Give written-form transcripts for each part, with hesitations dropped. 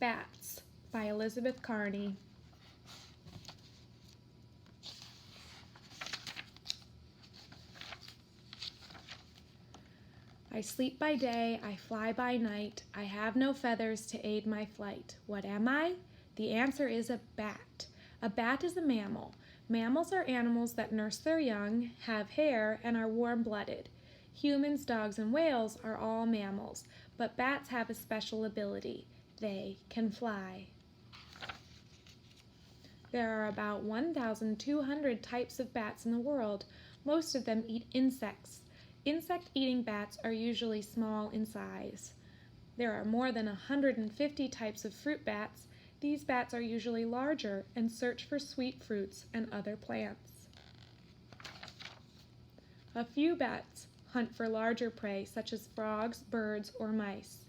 Bats by Elizabeth Carney. I sleep by day, I fly by night, I have no feathers to aid my flight. What am I? The answer is a bat. A bat is a mammal. Mammals are animals that nurse their young, have hair, and are warm-blooded. Humans, dogs, and whales are all mammals, but bats have a special ability. They can fly. There are about 1,200 types of bats in the world. Most of them eat insects. Insect-eating bats are usually small in size. There are more than 150 types of fruit bats. These bats are usually larger and search for sweet fruits and other plants. A few bats hunt for larger prey such as frogs, birds, or mice.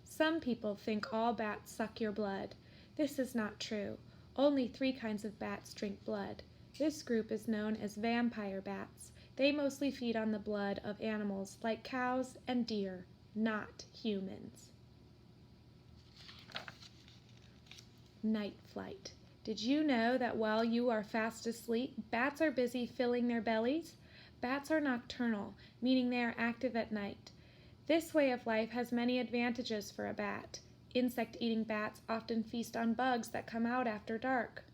Some people think all bats suck your blood. This is not true. Only 3 kinds of bats drink blood. This group is known as vampire bats. They mostly feed on the blood of animals like cows and deer, not humans. Night flight. Did you know that while you are fast asleep, bats are busy filling their bellies? Bats are nocturnal, meaning they are active at night. This way of life has many advantages for a bat. Insect-eating bats often feast on bugs that come out after dark.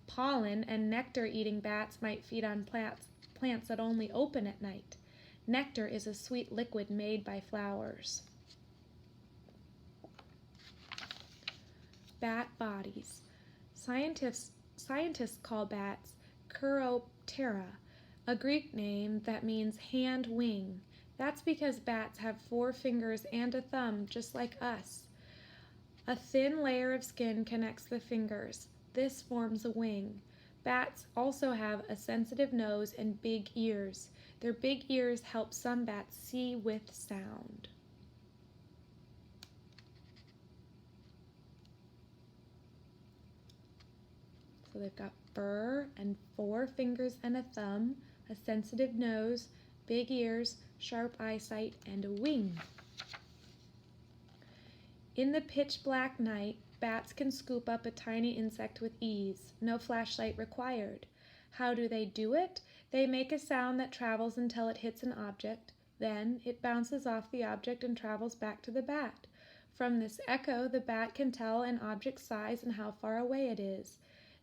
Pollen and nectar-eating bats might feed on plants that only open at night. Nectar is a sweet liquid made by flowers. Bat bodies. Scientists call bats Chiroptera, a Greek name that means hand wing. That's because bats have 4 fingers and a thumb, just like us. A thin layer of skin connects the fingers. This forms a wing. Bats also have a sensitive nose and big ears. Their big ears help some bats see with sound. So they've got fur and 4 fingers and a thumb, a sensitive nose, big ears, sharp eyesight, and a wing. In the pitch black night, bats can scoop up a tiny insect with ease, no flashlight required. How do they do it? They make a sound that travels until it hits an object. Then it bounces off the object and travels back to the bat. From this echo, the bat can tell an object's size and how far away it is.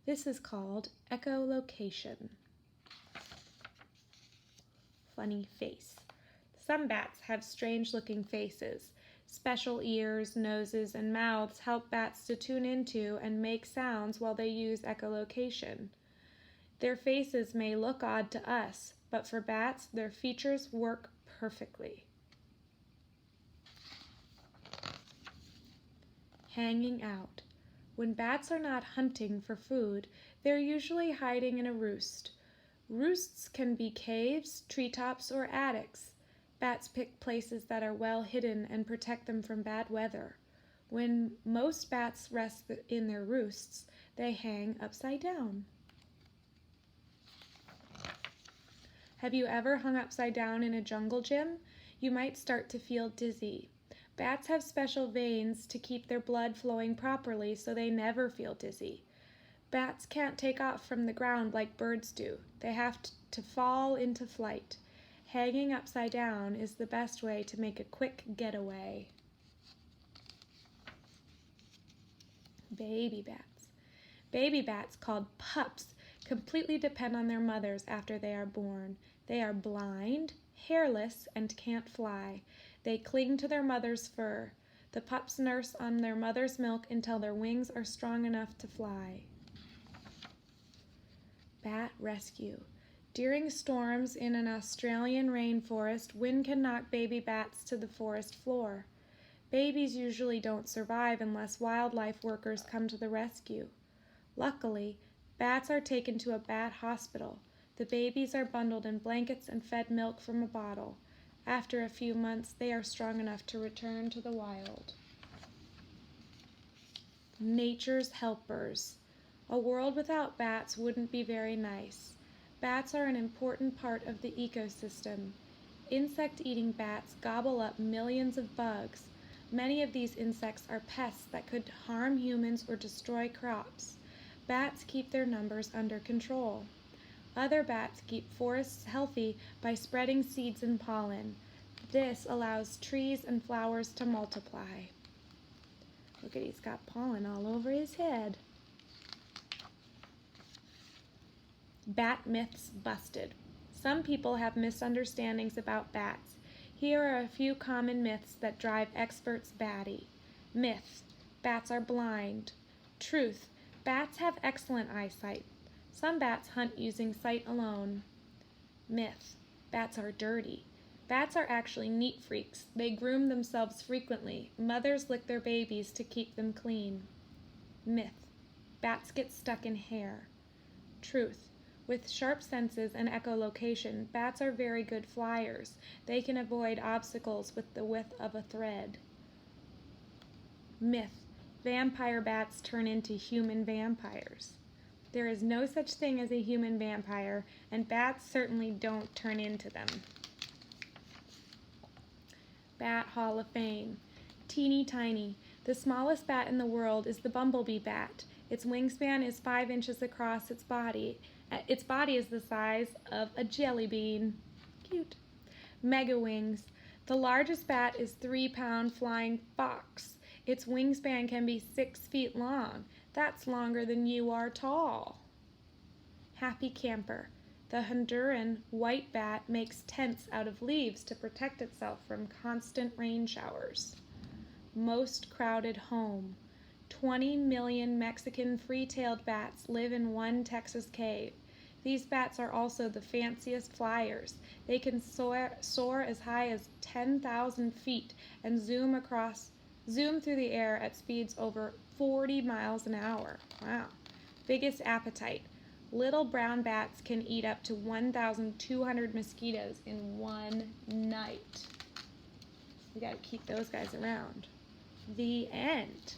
This is called echolocation. Funny face. Some bats have strange-looking faces. Special ears, noses, and mouths help bats to tune into and make sounds while they use echolocation. Their faces may look odd to us, but for bats, their features work perfectly. Hanging out. When bats are not hunting for food, they're usually hiding in a roost. Roosts can be caves, treetops, or attics. Bats pick places that are well hidden and protect them from bad weather. When most bats rest in their roosts, they hang upside down. Have you ever hung upside down in a jungle gym? You might start to feel dizzy. Bats have special veins to keep their blood flowing properly so they never feel dizzy. Bats can't take off from the ground like birds do. They have to fall into flight. Hanging upside down is the best way to make a quick getaway. Baby bats. Baby bats, called pups, completely depend on their mothers after they are born. They are blind, hairless, and can't fly. They cling to their mother's fur. The pups nurse on their mother's milk until their wings are strong enough to fly. Bat rescue. During storms in an Australian rainforest, wind can knock baby bats to the forest floor. Babies usually don't survive unless wildlife workers come to the rescue. Luckily, bats are taken to a bat hospital. The babies are bundled in blankets and fed milk from a bottle. After a few months, they are strong enough to return to the wild. Nature's helpers. A world without bats wouldn't be very nice. Bats are an important part of the ecosystem. Insect-eating bats gobble up millions of bugs. Many of these insects are pests that could harm humans or destroy crops. Bats keep their numbers under control. Other bats keep forests healthy by spreading seeds and pollen. This allows trees and flowers to multiply. Look at, he's got pollen all over his head. Bat myths busted. Some people have misunderstandings about bats. Here are a few common myths that drive experts batty. Myth: bats are blind. Truth: bats have excellent eyesight. Some bats hunt using sight alone. Myth: bats are dirty. Bats are actually neat freaks. They groom themselves frequently. Mothers lick their babies to keep them clean. Myth: bats get stuck in hair. Truth: with sharp senses and echolocation, bats are very good flyers. They can avoid obstacles with the width of a thread. Myth: vampire bats turn into human vampires. There is no such thing as a human vampire, and bats certainly don't turn into them. Bat Hall of Fame. Teeny tiny. The smallest bat in the world is the bumblebee bat. Its wingspan is 5 inches across its body. Its body is the size of a jelly bean. Cute. Mega wings. The largest bat is 3-pound flying fox. Its wingspan can be 6 feet long. That's longer than you are tall. Happy camper. The Honduran white bat makes tents out of leaves to protect itself from constant rain showers. Most crowded home. 20 million Mexican free-tailed bats live in one Texas cave. These bats are also the fanciest flyers. They can soar as high as 10,000 feet and zoom through the air at speeds over 40 miles an hour. Wow. Biggest appetite. Little brown bats can eat up to 1,200 mosquitoes in one night. We got to keep those guys around. The end.